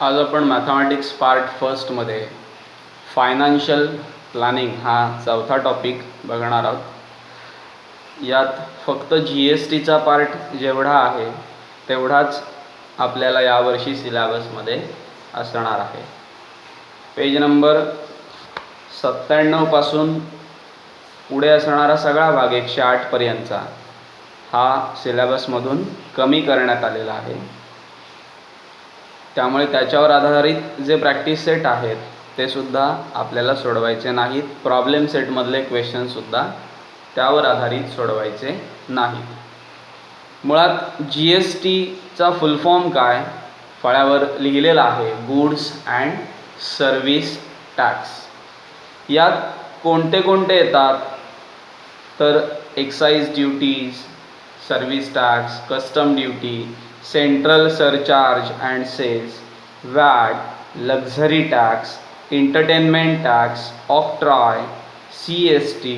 आज आपण mathematics part फर्स्टमध्ये financial planning हा चौथा टॉपिक बघणार आहोत. यात फक्त GSTचा पार्ट जेवढा आहे तेवढाच आपल्याला यावर्षी सिलेबसमध्ये असणार आहे. पेज नंबर 97 पासून पुढे असणारा सगळा भाग 108 पर्यंतचा हा सिलेबसमधून कमी करण्यात आलेला आहे. त्यामुळे त्याच्यावर आधारित जे प्रॅक्टिस सेट आहेत ते सुद्धा आपल्याला सोडवायचे नाहीत. प्रॉब्लेम सेटमधले क्वेश्चनसुद्धा त्यावर आधारित सोडवायचे नाहीत. मुळात GSTचा फुल फॉर्म काय फळ्यावर लिहिलेला आहे, गुड्स अँड सर्व्हिस टॅक्स. यात कोणते कोणते येतात तर excise duties, service tax, custom duty, central surcharge and sales, VAT, luxury tax, entertainment tax, octroi, CST,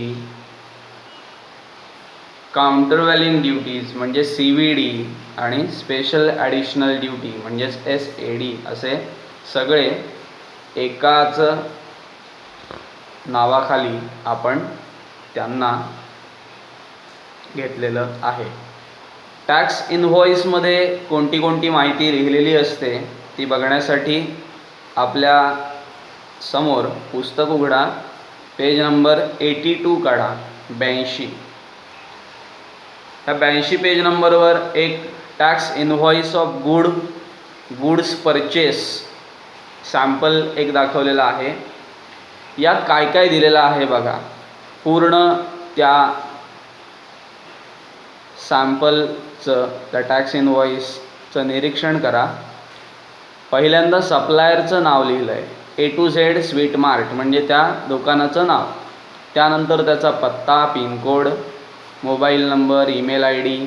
countervailing duties म्हणजे CVD आणि स्पेशल ॲडिशनल ड्युटी म्हणजेच SAD असे सगळे एकाच नावाखाली आपण त्यांना घेतलेलं आहे. टॅक्स इनव्हॉइसमध्ये कोणती कोणती माहिती लिहिलेली असते ती बघण्यासाठी आपल्या समोर पुस्तक उघडा. पेज नंबर 82 काढा, 82. ह्या 82 पेज नंबरवर एक tax invoice of goods purchase sample एक दाखवलेला आहे. यात काय काय दिलेलं आहे बघा. पूर्ण त्या सॅम्पलचं त्या टॅक्स इनव्हॉइसचं निरीक्षण करा. पहिल्यांदा सप्लायरचं नाव लिहिलं आहे, A to Z sweet mart म्हणजे त्या दुकानाचं नाव. त्यानंतर त्याचा पत्ता, pincode, mobile number, email ID.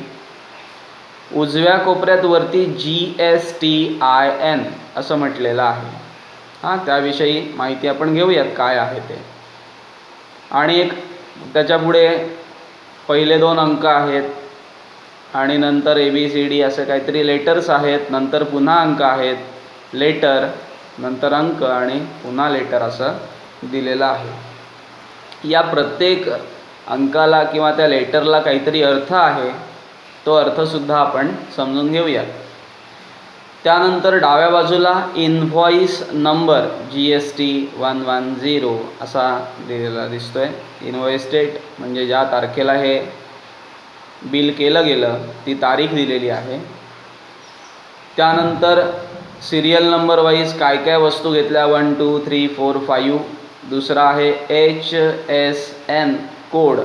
उजव्या कोपऱ्यात वरती GSTIN असं म्हटलेलं आहे. त्याविषयी माहिती आपण घेऊयात काय आहे ते. आणि एक त्याच्यापुढे पहिले 2 अंक आहेत आणि नंतर ABCD असे काहीतरी लेटर्स आहेत. नंतर पुन्हा अंक आहेत, लेटर, नंतर अंक आणि पुन्हा लेटर असं दिलेलं आहे. या प्रत्येक अंकाला किंवा त्या लेटरला काहीतरी अर्थ आहे. तो अर्थसुद्धा आपण समजून घेऊयात. त्यानंतर डाव्या बाजूला इनव्हॉइस नंबर GST 110 असा दिलेला दिसतोय. इनव्हॉइस डेट म्हणजे ज्या तारखेला हे बिल केलं गेलं ती तारीख दिलेली आहे. त्यानंतर सिरियल नंबर वाईज काय काय वस्तू घेतल्या 1 2 3 4 5. दुसरा आहे HSN कोड.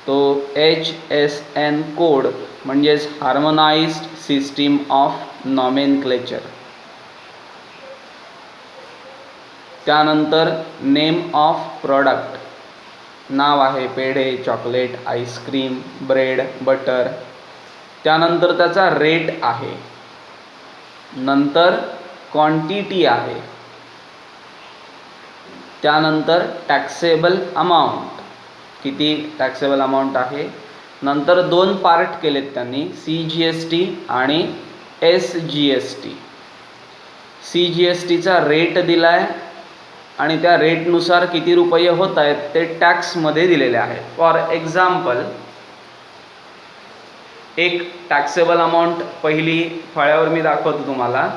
तो HSN कोड म्हणजेच हार्मोनाइज्ड सिस्टीम ऑफ नॉमेनक्लेचर. त्यानंतर नेम ऑफ प्रॉडक्ट, नाव आहे पेढे, चॉकलेट, आईस्क्रीम, ब्रेड, बटर. त्यानंतर त्याचा रेट आहे. नंतर क्वांटिटी आहे. त्यानंतर टॅक्सेबल अमाऊंट, किती टॅक्सेबल अमाऊंट आहे. नंतर 2 पार्ट केलेत त्यांनी, CGST आणि SGST. CGSTचा रेट दिला आहे आणि त्या रेटनुसार किती रुपये होत आहेत ते टॅक्समध्ये दिलेले आहेत. फॉर एक्झाम्पल एक टॅक्सेबल अमाऊंट पहिली फळ्यावर मी दाखवतो तुम्हाला.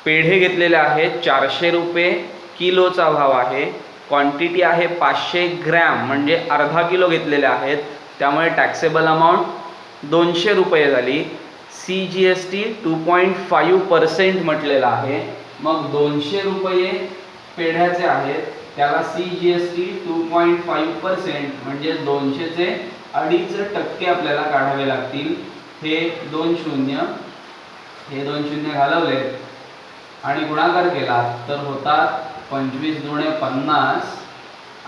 पेढे घेतलेले आहेत 400 रुपये किलोचा भाव आहे. क्वांटिटी आहे 500 ग्रॅम म्हणजे अर्धा किलो घेतलेले आहेत. त्यामुळे टॅक्सेबल अमाऊंट 200 रुपये झाली. CGST 2.5% म्हटलेला आहे. मग 200 रुपये पेढ्याचे आहेत त्याला CGST 2.5% म्हणजे 200चे 2.5% आपल्याला काढावे लागतील. हे 2 शून्य घालवले आणि गुणाकार केला तर होतात 25 दुणे 50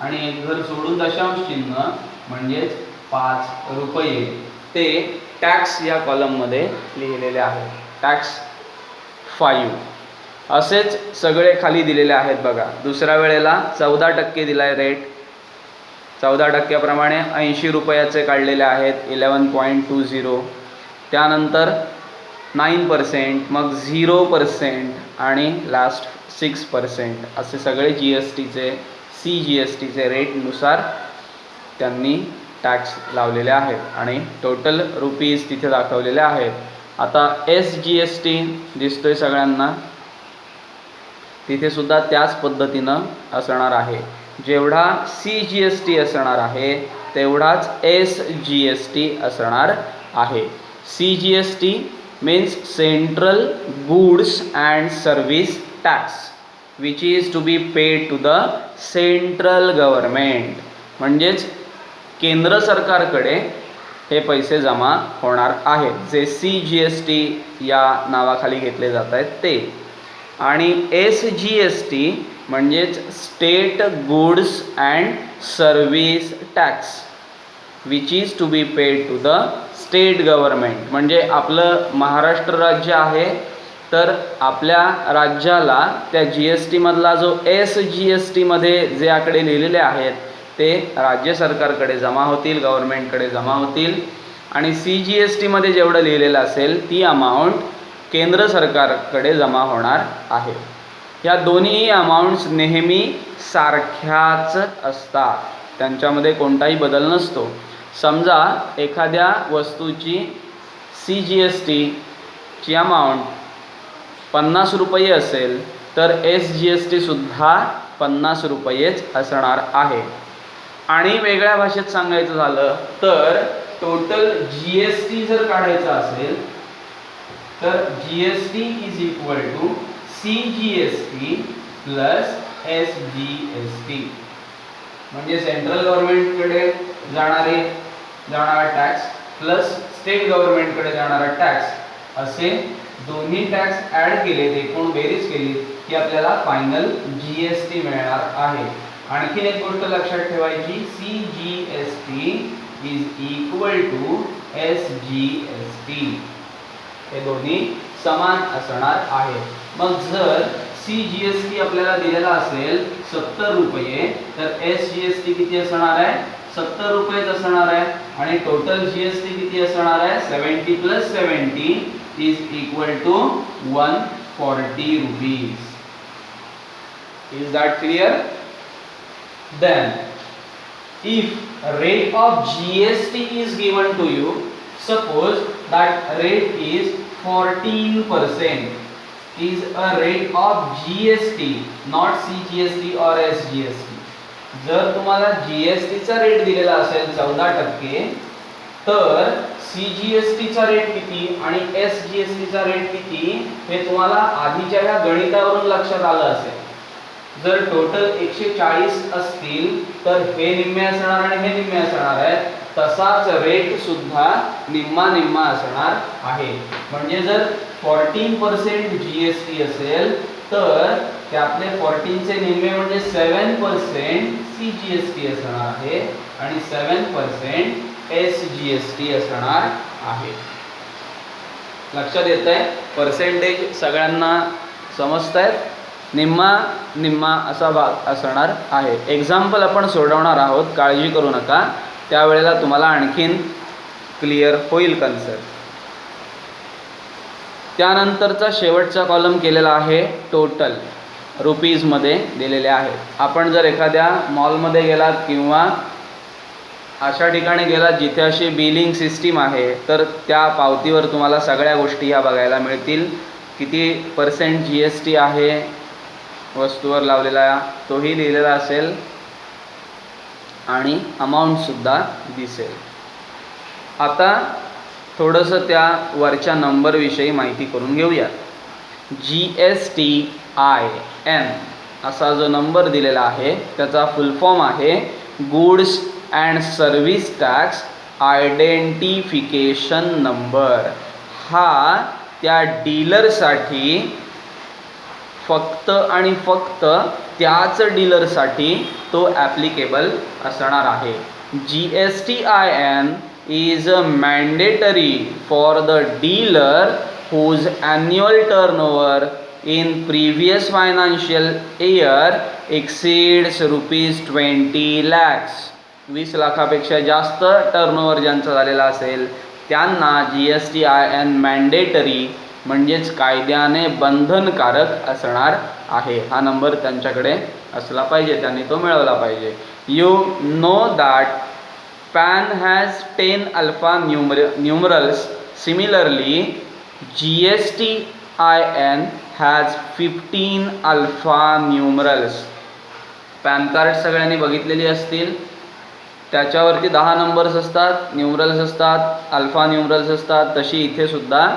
आणि एक घर सोडून दशांश चिन्ह म्हणजेच 5 रुपये. ते टॅक्स या कॉलममध्ये लिहिलेले आहे. टॅक्स 5 असेच सगळे खाली दिलेले आहेत बघा. दुसऱ्या वेळेला 14% दिला आहे रेट. 14% प्रमाणे 80 रुपयाचे काढलेले आहेत 11.20. त्यानंतर 9%, मग 0% आणि लास्ट 6%, असे सगळे GSTचे CGSTचे रेटनुसार त्यांनी टॅक्स लावलेले आहेत आणि टोटल रुपीज तिथे दाखवलेले आहेत. आता SGST दिसतोय सगळ्यांना, तिथे सुद्धा त्याच पद्धतीनं असणार आहे. जेवढा CGST असणार आहे तेवढाच SGST असणार आहे. CGST means Central Goods and Service Tax which is to be paid to the central government. म्हणजेच केंद्र सरकारकडे हे पैसे जमा होणार आहेत, जे CGST या नावाखाली घेतले जात आहेत ते. आणि SGST म्हणजेच state goods and service tax which is to be paid to the state government. म्हणजे आपलं महाराष्ट्र राज्य आहे, तर आपल्या राज्याला त्या GST मधला जो SGST मध्ये जे आकडे लिहिलेले आहेत ते राज्य सरकारकडे जमा होतील, गव्हर्नमेंटकडे जमा होतील. आणि CGST मध्ये जेवढं लिहिलेलं असेल ती अमाऊंट केंद्र सरकारकडे जमा होणार आहे. या दोन्ही अमाऊंट्स नेहमी सारख्याच असतात, त्यांच्यामध्ये कोणताही बदल नसतो. समजा एखाद्या वस्तूची CGSTची अमाऊंट 50 रुपये असेल तर SGST सुद्धा 50 रुपयेच असणार आहे. आणि वेगळ्या भाषेत सांगायचं झालं तर टोटल GST जर काढायचं असेल तर GST is equal to CGST plus SGST. म्हणजे सेंट्रल गव्हर्नमेंटकडे जाणारा टॅक्स प्लस स्टेट गव्हर्नमेंटकडे जाणारा टॅक्स, असे दोन्ही टॅक्स ॲड केले, एकूण बेरीज केली की आपल्याला फायनल GST मिळणार आहे. आणखीन एक गोष्ट लक्षात ठेवायची, CGST is equal to SGST. हे दोन्ही समान असणार आहे. मग जर CGST आपल्याला दिलेला असेल 70 रुपये तर SGST किती असणार आहे? 70 रुपयेच असणार आहे. आणि टोटल GST किती असणार आहे? 70 plus 70 is equal to 140 rupees. Is that clear? Then if rate of GST is given to you, suppose that rate is 14%, is a rate of GST, not CGST or SGST. जर तुम्हाला GST चा rate दिलेला असेल 14%, तर CGST चा rate किती आणि SGST चा रेट किती हे तुम्हाला आधीच्या या गणितावरून लक्षात आलं असेल. जर टोटल 140 असतील तर हे निम्मे असणार आणि हे निम्मे असणार आहेत, तसाच रेट सुद्धा निम्मा निम्मा असणार आहे. म्हणजे जर 14% GST असेल तर त्यातले 14 चे निम्मे म्हणजे 7% CGST असणार आहे आणि 7% SGST असणार आहे. लक्षात येतंय? पर्सेंटेज सगळ्यांना समजतायत? निम्मा निम्मा असा भाग असणार आहे. एक्झाम्पल आपण सोडवणार आहोत, काळजी करू नका, त्यावेळेला तुम्हाला आणखीन क्लिअर होईल कन्सेप्ट. त्यानंतरचा शेवटचा कॉलम केलेला आहे टोटल, रुपीजमध्ये दिलेले आहेत. आपण जर एखाद्या मॉलमध्ये गेलात किंवा अशा ठिकाणी गेलात जिथे अशी बिलिंग सिस्टीम आहे, तर त्या पावतीवर तुम्हाला सगळ्या गोष्टी ह्या बघायला मिळतील. किती % GST आहे वस्तूवर लावलेला तोही लिहिलेला असेल आणि अमाऊंटसुद्धा दिसेल. आता थोडंसं त्या वरच्या नंबरविषयी माहिती करून घेऊया. GSTIN असा जो नंबर दिलेला आहे त्याचा फुल फॉर्म आहे goods and service tax identification number. हा त्या डीलरसाठी फक्त आणि फक्त त्याच डीलरसाठी तो ॲप्लिकेबल असणार आहे. GSTIN is mandatory for the dealer whose annual turnover in previous financial year exceeds ₹20 lakhs. 20 लाखापेक्षा जास्त टर्नओव्हर ज्यांचा झालेला असेल त्यांना GSTIN मॅन्डेटरी म्हणजेच कायद्याने बंधनकारक असणार आहे. हा नंबर त्यांच्याकडे असला पाहिजे, त्यांनी तो मिळवला पाहिजे. You know that pan has 10 alpha numerals. Similarly GSTIN has 15 alpha numerals. Pan card सगळ्यांनी बघितलेली असतील. त्याच्यावरती 10 नंबर्स असतात, न्यूमरल्स असतात, अल्फा न्यूमरल्स असतात. तशी इथे सुद्धा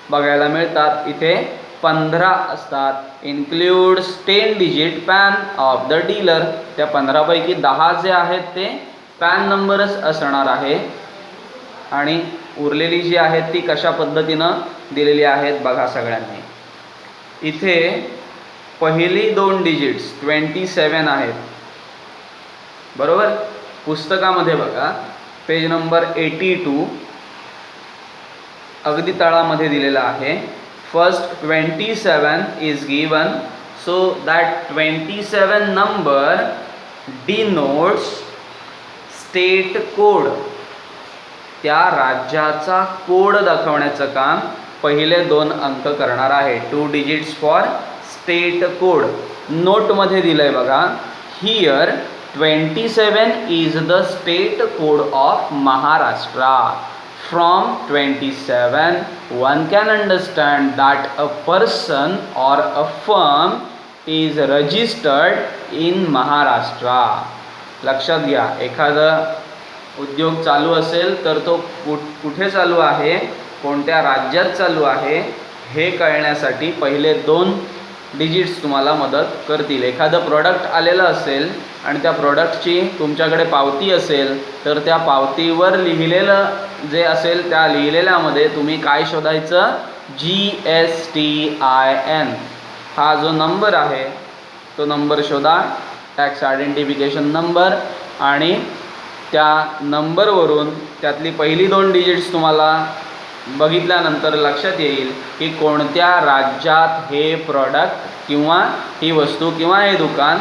बघायला मिळतात. इथे 15 असतात. इन्क्ल्यूड्स 10 digit pan of the dealer. त्या 15 पैकी 10 जे आहेत ते पॅन नंबरच असणार आहे. आणि उरलेली जी आहेत ती कशा पद्धतीनं दिलेली आहेत बघा सगळ्यांनी. इथे पहिली 2 डिजिट्स 27 आहेत, बरोबर. पुस्तकामध्ये बघा पेज नंबर 82 अगदी तळामध्ये दिलेला आहे. First 27 is given, so that 27 number denotes state code. त्या राज्याचा कोड दाखवण्याचं काम पहिले 2 अंक करणार आहे. 2 डिजिट्स फॉर स्टेट कोड. नोटमध्ये दिलंय बघा, here 27 is the state code of Maharashtra. From 27 one can understand that a person or a firm is registered in Maharashtra. लक्षात घ्या, एखादा उद्योग चालू असेल तर तो कुठे चालू आहे, कोणत्या राज्यात चालू आहे हे कळण्यासाठी पहिले 2 डिजिट्स तुम्हाला मदत करतील. एखादं प्रॉडक्ट आलेलं असेल आणि त्या प्रॉडक्टची तुमच्याकडे पावती असेल तर त्या पावतीवर लिहिलेलं जे असेल त्या लिहिलेल्यामध्ये तुम्ही काय शोधायचं, GSTIN हा जो नंबर आहे तो नंबर शोधा, टॅक्स आयडेंटिफिकेशन नंबर. आणि त्या नंबरवरून त्यातली पहिली 2 डिजिट्स तुम्हाला बघितल्यानंतर लक्षात येईल की कोणत्या राज्यात हे प्रॉडक्ट किंवा ही वस्तू किंवा हे दुकान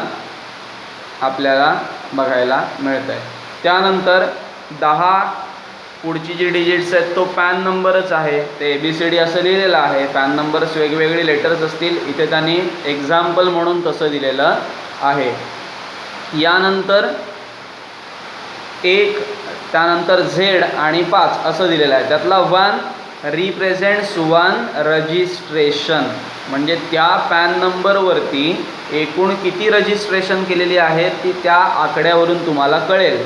आपल्याला बघायला मिळतं आहे. त्यानंतर 10 पुढची जी डिजिट्स आहेत तो पॅन नंबरच आहे. ते ABCD असं लिहिलेलं आहे. पॅन नंबर्स वेगवेगळे लेटर्स असतील. इथे त्यांनी एक्झाम्पल म्हणून तसं दिलेलं आहे. यानंतर 1, त्यानंतर Z आणि 5 असं दिलेलं आहे. त्यातला 1 रिप्रेझेंट्स 1 रजिस्ट्रेशन. म्हणजे त्या पॅन नंबरवरती एकूण किती रजिस्ट्रेशन केलेली आहेत ती त्या आकड्यावरून तुम्हाला कळेल.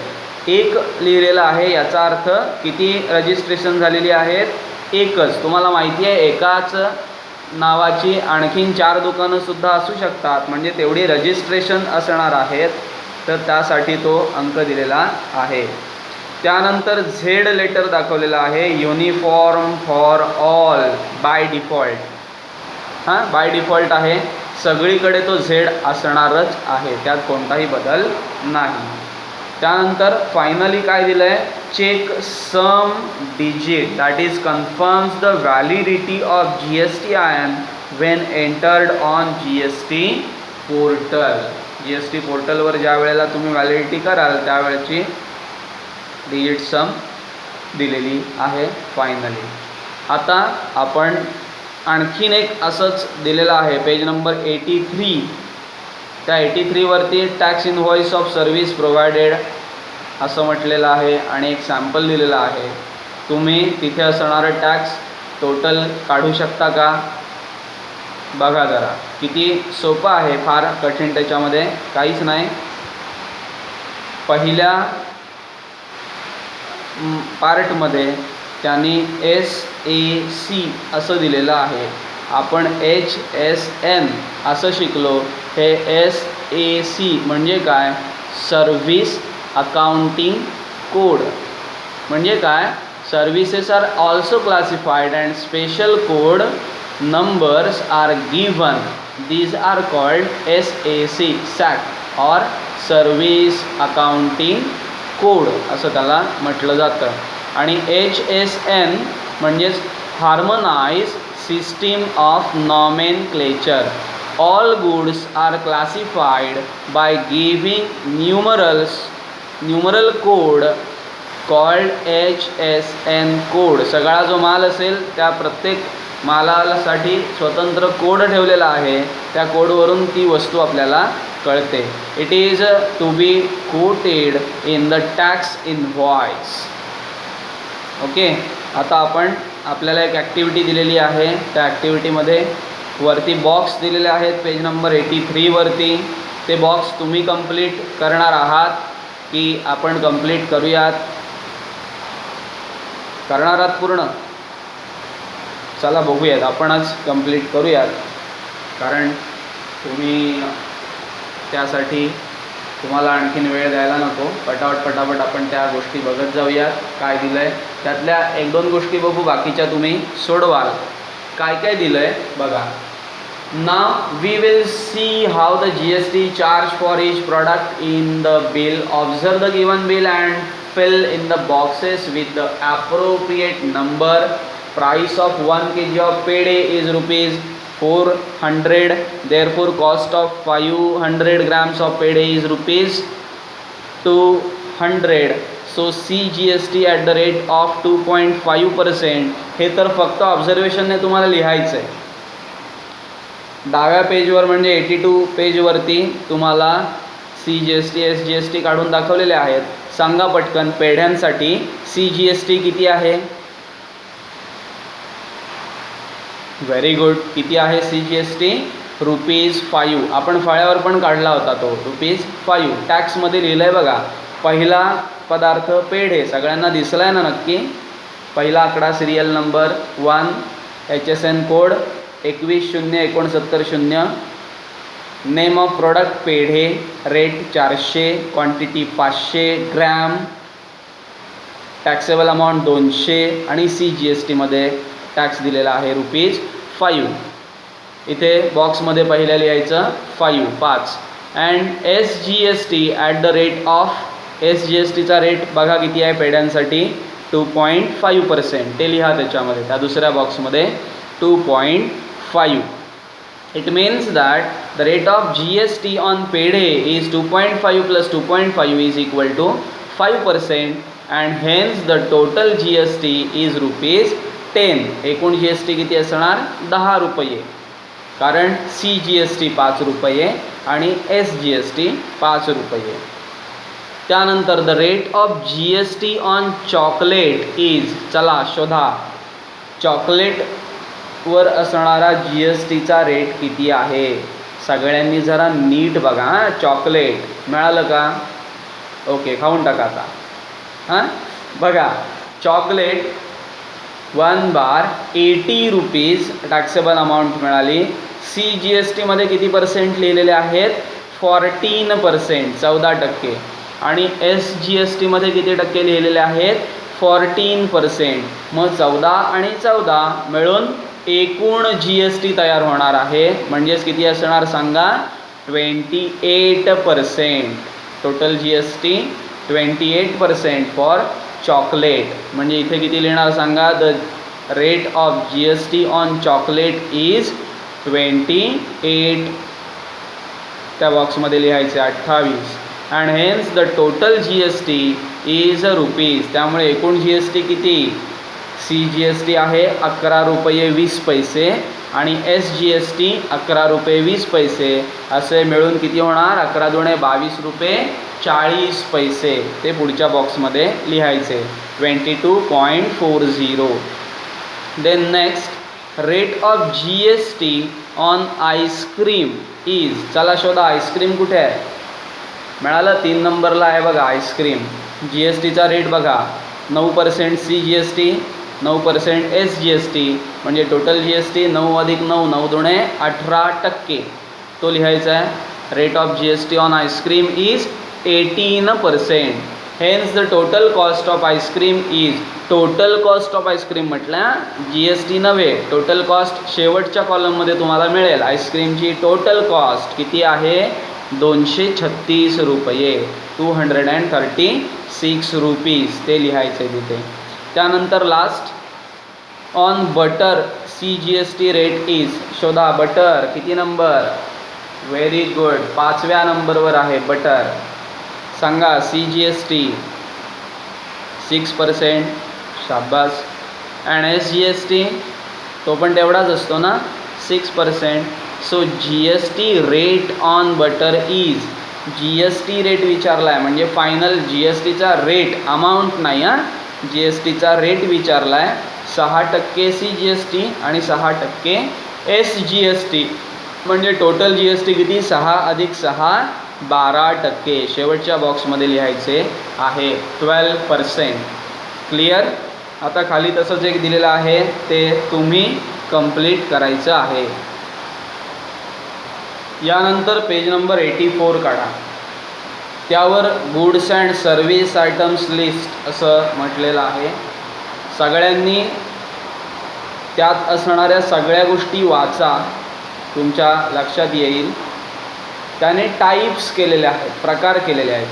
1 लिहिलेलं आहे याचा अर्थ किती रजिस्ट्रेशन झालेली आहेत, 1च. तुम्हाला माहिती आहे एकाच नावाची आणखीन 4 दुकानंसुद्धा असू शकतात, म्हणजे तेवढी रजिस्ट्रेशन असणार आहेत. तर त्यासाठी तो अंक दिलेला आहे. त्यानंतर Z लेटर दाखवलेला आहे, uniform for all by default. By default आहे, सगळीकडे तो Z असणारच आहे, त्यात कोणताही बदल नाही. त्यानंतर फायनली काय दिलं आहे, check sum digit that is confirms the validity of GSTIN when entered on GST portal. GST पोर्टलवर ज्या वेळेला तुम्ही व्हॅलिडिटी कराल त्यावेळेची डिजिट सम दिलेली आहे फायनली. आता आपण आणखीन एक असंच दिलेलं आहे पेज नंबर 83. त्या 83 वरती tax invoice of service provided असं म्हटलेलं आहे आणि एक सॅम्पल दिलेलं आहे. तुम्ही तिथे असणारं टॅक्स टोटल काढू शकता का, बघा जरा. किती सोपं आहे, फार कठीण त्याच्यामध्ये काहीच नाही. पहिल्या पार्टमध्ये त्यांनी SAC असं दिलेलं आहे. आपण HSN असं शिकलो. हे SAC म्हणजे काय, सर्व्हिस अकाउंटिंग कोड. म्हणजे काय, services are also classified and special code numbers are given. These are called SAC or service accounting code असं त्याला म्हटलं जातं. आणि HSN म्हणजेच harmonise system of nomenclature. All goods are classified by giving numeral code called HSN code. सगळा जो माल असेल त्या प्रत्येक मालासाठी स्वतंत्र कोड ठेवलेला आहे, त्या कोडवरून ती वस्तू आपल्याला कळते. It is to be quoted in the tax invoice. Okay. आता आपल्याला एक ॲक्टिव्हिटी दिलेली आहे. त्या ॲक्टिव्हिटीमध्ये वरती बॉक्स दिलेले आहेत पेज नंबर 83 वरती. ते बॉक्स तुम्ही कंप्लीट करणार आहात की आपण कंप्लीट करूयात? करणार आहात पूर्ण? चला बघूयात, आपणच कंप्लीट करूयात, कारण त्यासाठी तुम्हाला आणखीन वेळ द्यायला नको. पटापट आपण त्या गोष्टी बघत जाऊयात. काय दिलं आहे त्यातल्या 1-2 गोष्टी बघू, बाकीच्या तुम्ही सोडवाल. काय दिलं आहे बघा. Now we will see how the GST charge for each product in the bill. Observe the given bill and fill in the boxes with the appropriate number. Price of 1 kg of pede is rupees 400. Therefore cost of 500 grams of pede is rupees 200. So see GST at the rate of 2.5%. हे तर फक्त ऑब्झर्वेशनने तुम्हाला लिहायचं आहे. डाव्या पेजवर म्हणजे 82 पेजवरती तुम्हाला CGST SGST काढून दाखवलेले आहेत. सांगा पटकन पेढ्यांसाठी CGST किती आहे? Very good. किती आहे CGST? ₹5. आपण फळ्यावर पण काढला होता तो ₹5. टॅक्समध्ये लिहिलं आहे बघा. पहिला पदार्थ पेढे, सगळ्यांना दिसला आहे ना नक्की? पहिला आकडा serial number 1, HSN code 2106970. Name of product पेढे, rate 400, quantity 500 gram, taxable amount 200 आणि CGSTमध्ये टॅक्स दिलेला आहे ₹5. इथे बॉक्समध्ये पहिल्या लिहायचं 5. And SGST at the rate of, SGSTचा रेट बघा किती आहे पेढ्यांसाठी? 2.5%. ते लिहा त्याच्यामध्ये, त्या दुसऱ्या बॉक्समध्ये 2.5. It means that the rate of GST on pede is 2.5 plus 2.5 is equal to 5%, and hence the total GST is ₹10. एकूण GST किती असणार? ₹10, कारण CGST ₹5 आणि SGST ₹5. त्यानंतर the rate of GST on chocolate is, चला शोधा चॉकलेटवर असणारा GSTचा रेट किती आहे? सगळ्यांनी जरा नीट बघा. चॉकलेट मिळालं का? ओके, खाऊन टाका आता. बघा, चॉकलेट 1 बार ₹80 टॅक्सेबल अमाऊंट मिळाली. CGSTमध्ये किती % लिहिलेले आहेत? 14%, 14%. आणि SGSTमध्ये किती टक्के लिहिलेले आहेत? 14%. मग 14 आणि 14 मिळून एकूण GST तयार होणार आहे. म्हणजेच किती असणार सांगा? 28%. Total GST 28% for chocolate. म्हणजे इथे किती लिहिणार सांगा? The rate of GST on chocolate is 28. त्या बॉक्समध्ये लिहायचे 28. And hence the total GST is ₹. त्यामुळे एकूण GST किती? CGST आहे ₹11.20 आणि SGST ₹11.20. असे मिळून किती होणार? 11 दुणे 22 रुपये 40 पैसे. ते पुढच्या बॉक्समध्ये लिहायचे 22.40. Then next, rate of GST on ice cream is, चला शोधा आईस्क्रीम कुठे आहे? मिळालं, 3 नंबरला आहे बघा आईस्क्रीम. GSTचा रेट बघा, 9% CGST, 9% SGST, म्हणजे टोटल GST 9 + 9, 9 दुणे 18%. तो लिहायचा आहे. Rate of GST on ice cream is 18%. Hence the total cost of ice cream is, total cost of ice cream म्हटलं, GST नव्हे, टोटल कॉस्ट शेवटच्या कॉलममध्ये तुम्हाला मिळेल. आईस्क्रीमची टोटल कॉस्ट किती आहे? ₹236, ₹236. ते लिहायचे तिथे. त्यानंतर last, on butter CGST rate is, शोधा बटर किती नंबर? व्हेरी गुड, 5व्या नंबरवर आहे बटर. सांगा CGST 6%, शाबास. अँड SGST तो पण तेवढाच असतो ना, 6%. So GST rate on butter is, GST rate विचारला आहे म्हणजे फायनल GSTचा रेट, अमाऊंट नाही हां, GSTचा रेट विचारला आहे. 6% CGST आणि 6% SGST, म्हणजे टोटल GST किती, 6 अधिक 6 12%. शेवटच्या बॉक्समध्ये लिहायचे आहे 12%. क्लिअर. आता खाली तसंच एक दिलेलं आहे ते तुम्ही कंप्लीट करायचं आहे. यानंतर पेज नंबर 84 काढा. त्यावर goods and service items list असं म्हटलेलं आहे. सगळ्यांनी त्यात असणाऱ्या सगळ्या गोष्टी वाचा, तुमच्या लक्षात येईल. त्याने टाईप्स केलेले आहेत, प्रकार केलेले आहेत.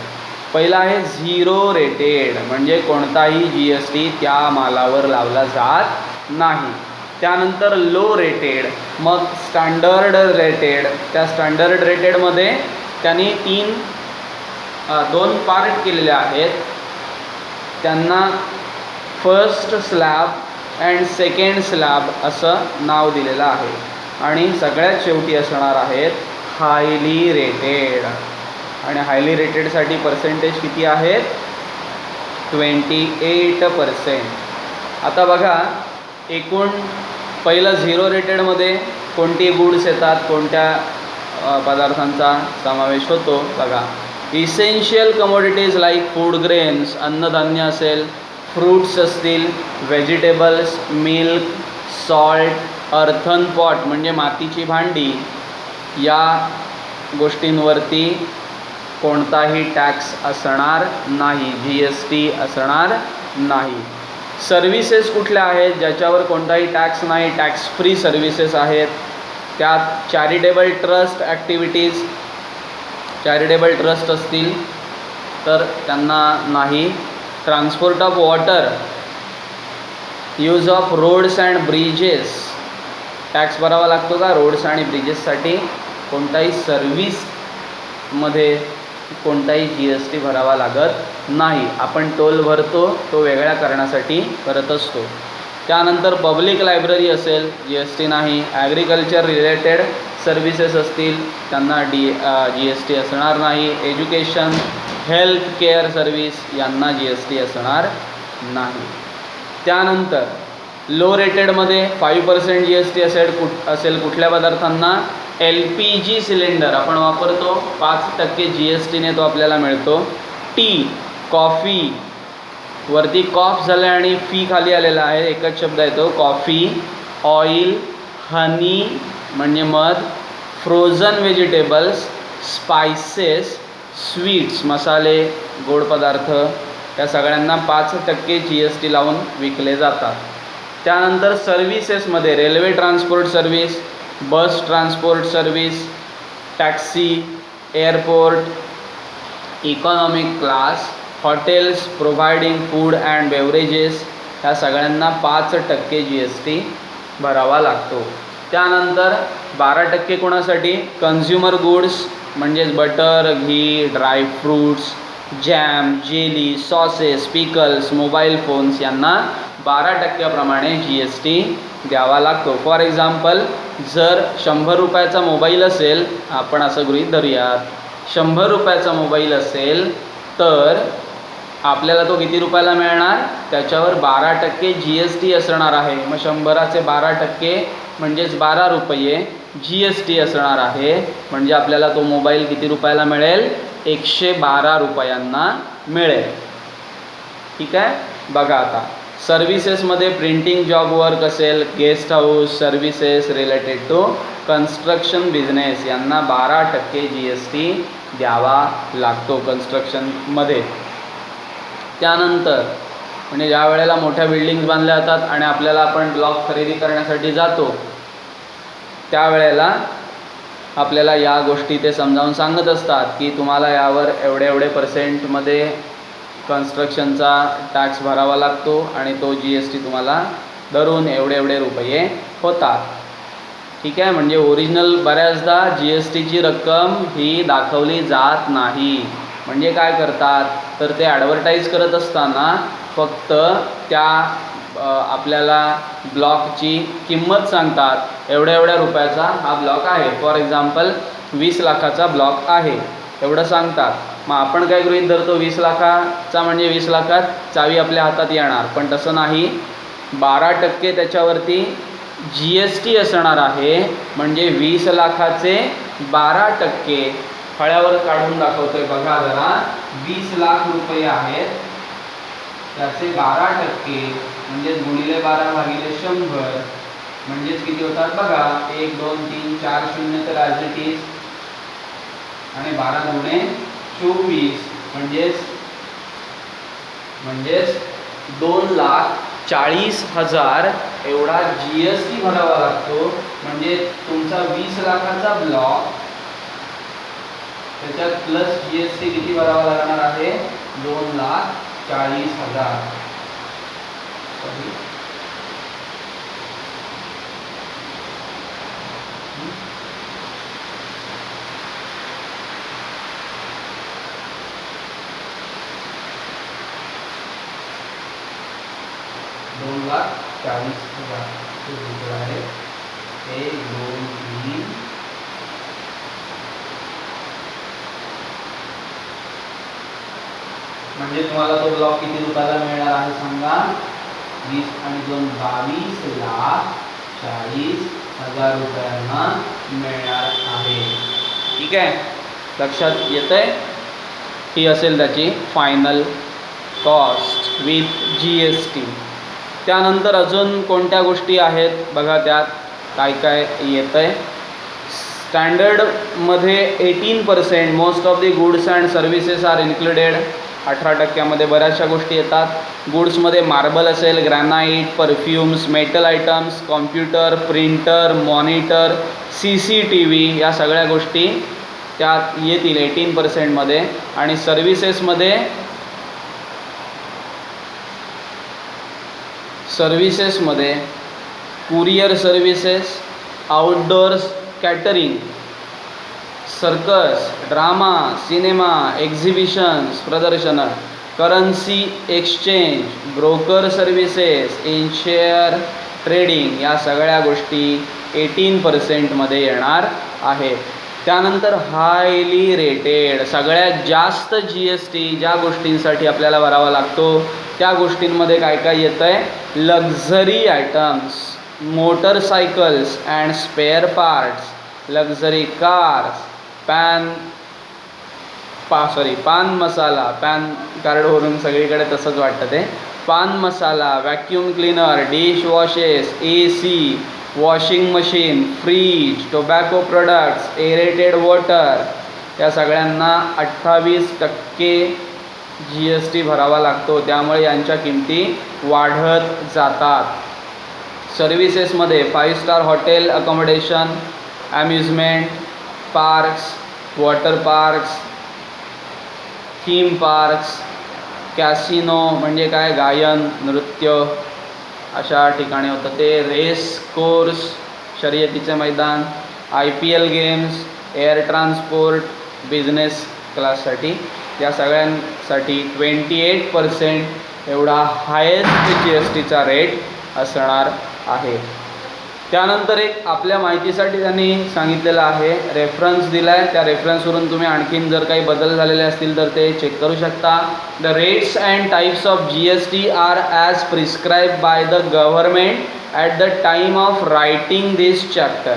पहिला आहे 0 रेटेड, म्हणजे कोणताही GST त्या मालावर लावला जात नाही. त्यानंतर लो रेटेड, मग स्टँडर्ड रेटेड. त्या स्टँडर्ड रेटेडमध्ये त्यांनी 2 पार्ट केलेले आहेत. त्यांना first slab and second slab असं नाव दिलेलं आहे. आणि सगळ्यात शेवटी असणार आहेत हायली रेटेड. आणि हायली रेटेडसाठी पर्सेंटेज किती आहेत, 28%. आता बघा, एकूण पहिलं 0 रेटेडमध्ये कोणती गुड्स येतात, कोणत्या पदार्थांचा समावेश होतो बघा. Essential commodities like food grains, अन्नधान्य असेल, फ्रूट्स असतील, vegetables, milk, salt, earthen pot म्हणजे मातीची भांडी, या गोष्टींवरती कोणताही टॅक्स असणार नाही, GST असणार नाही. सर्व्हिसेस कुठल्या आहेत ज्याच्यावर कोणताही टॅक्स नाही, टॅक्स फ्री सर्व्हिसेस आहेत. त्यात charitable trust activities, charitable trust असतील तर त्यांना नाही. Transport of water, use of roads and bridges, tax भरावा लागतो का रोड्स आणि ब्रिजेससाठी. कोणताही सर्व्हिसमध्ये कोणताही GST भरावा लागत नाही. आपण टोल भरतो तो वेगळ्या कारणासाठी करत असतो. त्यानंतर पब्लिक लायब्ररी असेल, GST नाही. ॲग्रिकल्चर रिलेटेड सर्व्हिसेस असतील त्यांना GST असणार नाही. एज्युकेशन, हेल्थ केअर सर्व्हिस यांना GST असणार नाही. त्यानंतर लो रेटेडमध्ये 5% GST असेल कुठल्या पदार्थांना, LPG सिलेंडर आपण वापरतो, 5% GSTने तो आपल्याला मिळतो. टी, कॉफी, वरती कॉफ झालं आणि फी खाली आलेला आहे, एकच शब्द येतो कॉफी. ऑइल, हनी म्हणजे मध, फ्रोझन व्हेजिटेबल्स, स्पायसेस, स्वीट्स मसाले, गोड पदार्थ, या सगळ्यांना 5% GST लावून विकले जातात. त्यानंतर सर्व्हिसेसमध्ये railway transport service, bus transport service, taxi, airport, economic class, hotels providing food and beverages, ह्या सगळ्यांना 5% GST भरावा लागतो. त्यानंतर 12% कोणासाठी, कन्झ्युमर गुड्स म्हणजेच बटर, घी, dry fruits, jam, jelly, sauces, pickles, mobile phones यांना 12% प्रमाणे GST द्यावा लागतो. फॉर एक्झाम्पल, जर 100 रुपयाचा मोबाईल असेल, आपण असं गृहीत धरूयात, 100 रुपयाचा मोबाईल असेल तर आपल्याला तो किती रुपयाला मिळणार, त्याच्यावर 12% GST असणार आहे. मग 100चे 12% म्हणजेच 12 रुपये GST असणार आहे. म्हणजे आपल्याला तो मोबाईल किती रुपयाला मिळेल, 112 रुपयांना मिळेल. ठीक आहे. बघा आता सर्व्हिसेसमध्ये प्रिंटिंग जॉब वर्क असेल, guest house services related to construction business यांना 12% GST द्यावा लागतो कन्स्ट्रक्शनमध्ये. त्यानंतर म्हणजे ज्या वेळेला मोठ्या बिल्डिंग्स बांधल्या जातात आणि आपल्याला आपण ब्लॉक खरेदी करण्यासाठी जातो त्यावेळेला आपल्याला या गोष्टी ते समजावून सांगत असतात की तुम्हाला यावर एवढे पर्सेंटमध्ये कन्स्ट्रक्शनचा टॅक्स भरावा लागतो आणि तो GST तुम्हाला धरून एवढे रुपये होतात. ठीक आहे. म्हणजे ओरिजिनल बऱ्याचदा GSTची रक्कम ही दाखवली जात नाही. म्हणजे काय करतात तर ते ॲडव्हर्टाईज करत असताना फक्त त्या आपल्याला ब्लॉकची किंमत सांगतात, एवढ्या एवढ्या रुपयाचा हा ब्लॉक आहे. फॉर एक्झाम्पल 20 लाखाचा ब्लॉक आहे एवढं सांगतात. मग आपण काय गृहीत धरतो, 20 लाखाचा म्हणजे 20 लाखात चावी आपल्या हातात येणार, पण तसं नाही. 12% त्याच्यावरती GST असणार आहे. म्हणजे 20 लाखाचे 12% फळ्यावर काढून दाखवतोय बघा जरा. 20 लाख रुपये आहेत, त्याचे 12% म्हणजे गुणिले 12 भागिले 100 म्हणजेच किती होतात बघा. 1 2 3 4 शून्य तर ॲज इट इज, आणि 12 गुणे 24 म्हणजेच 2,40,000 एवढा GST भरावा लागतो. म्हणजे तुमचा 20 लाखाचा ब्लॉक, त्याच्यात प्लस GST किती भरावा लागणार आहे, 2,40,000. 2,40,000 आहे. 1 2 3 म्हणजे तुम्हाला तो ब्लॉक किती रुपयाला मिळणार आहे सांगा. 20 आणि 2 22,40,000 रुपयांना मिळणार आहे. ठीक आहे, लक्षात येतंय. ही असेल त्याची फायनल कॉस्ट विथ GST. त्यानंतर अजून कोणत्या गोष्टी आहेत बघा, त्यात काय काय येतं आहे. स्टँडर्डमध्ये 18% most of the goods and services are included. 18% बऱ्याचशा गोष्टी येतात. गुड्समध्ये मार्बल असेल, granite, perfumes, metal items, computer, printer, monitor, CCTV या सगळ्या गोष्टी त्यात येतील 18%मध्ये. आणि सर्व्हिसेसमध्ये courier services, outdoors catering, circus, drama, cinema, exhibitions प्रदर्शनं, currency exchange, broker services, in share trading या सगळ्या गोष्टी 18%मध्ये येणार आहेत. त्यानंतर हायली रेटेड, सगळ्यात जास्त GST ज्या गोष्टींसाठी आपल्याला भरावा लागतो त्या गोष्टींमध्ये काय काय येतं आहे. Luxury items, motorcycles and spare parts, luxury cars, पान मसाला, पॅन कार्डवरून सगळीकडे तसंच वाटतं ते. पान मसाला, vacuum cleaner, dish washes, AC, washing machine, fridge, tobacco products, aerated water या सगळ्यांना 28% GST भरावा लागतो. त्यामुळे यांच्या किमती वाढत जातात. सर्व्हिसेसमध्ये 5 star hotel accommodation, amusement parks, water parks, theme parks, casino म्हणजे काय, गायन नृत्य अशा ठिकाणी होतं ते, रेस कोर्स शर्यतीचे मैदान, IPL games, air transport, business क्लाससाठी या सगळ्यांसाठी 28% एवढा हायेस्ट GSTचा रेट असणार आहे. त्यानंतर एक आपल्या माहितीसाठी त्यांनी सांगितलेलं आहे, रेफरन्स दिला आहे. त्या रेफरन्सवरून तुम्ही आणखीन जर काही बदल झालेले असतील तर ते चेक करू शकता. The rates and types of GST are as prescribe by the government at the time of writing this chapter.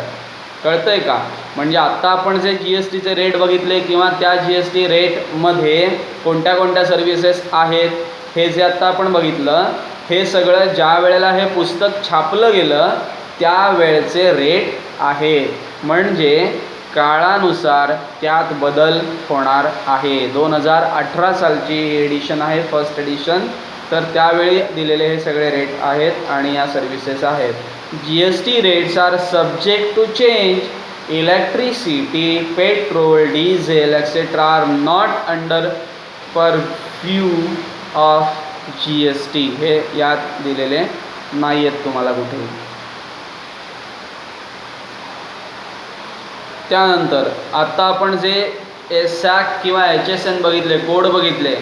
कळतं आहे का? म्हणजे आत्ता आपण जे GSTचे रेट बघितले किंवा त्या GST रेटमध्ये कोणत्या कोणत्या सर्व्हिसेस आहेत हे जे आत्ता आपण बघितलं, हे सगळं ज्या वेळेला हे पुस्तक छापलं गेलं त्यावेळचे रेट आहेत. म्हणजे काळानुसार त्यात बदल होणार आहे. 2018 सालची एडिशन आहे, फर्स्ट एडिशन, तर त्यावेळी दिलेले हे सगळे रेट आहेत आणि या सर्व्हिसेस आहेत. GST rates are subject to change. Electricity, petrol, diesel etcetera are not under purview of GST. हे यात दिलेले नाही आहेत तुम्हाला कुठेही. त्यानंतर आता आपण जे SAC किंवा HSN बघितले, कोड बघितले,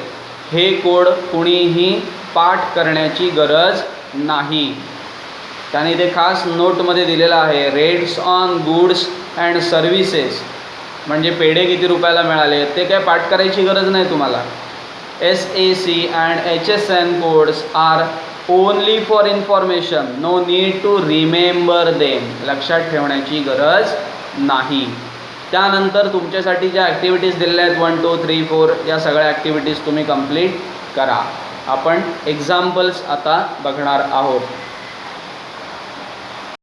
हे कोड कुणीही पाठ करण्याची गरज नाही. त्याने इथे खास नोटमध्ये दिलेलं आहे, rates on goods and services, म्हणजे पेढे किती रुपयाला मिळाले ते काय पाठ करायची गरज नाही तुम्हाला. SAC and HSN codes are only for information, no need to remember them, लक्षात ठेवण्याची गरज नाही. त्यानंतर तुमच्यासाठी ज्या ॲक्टिव्हिटीज दिलेल्या आहेत 1 2 3 4 या सगळ्या ॲक्टिव्हिटीज तुम्ही कंप्लीट करा. आपण एक्झाम्पल्स आता बघणार आहोत.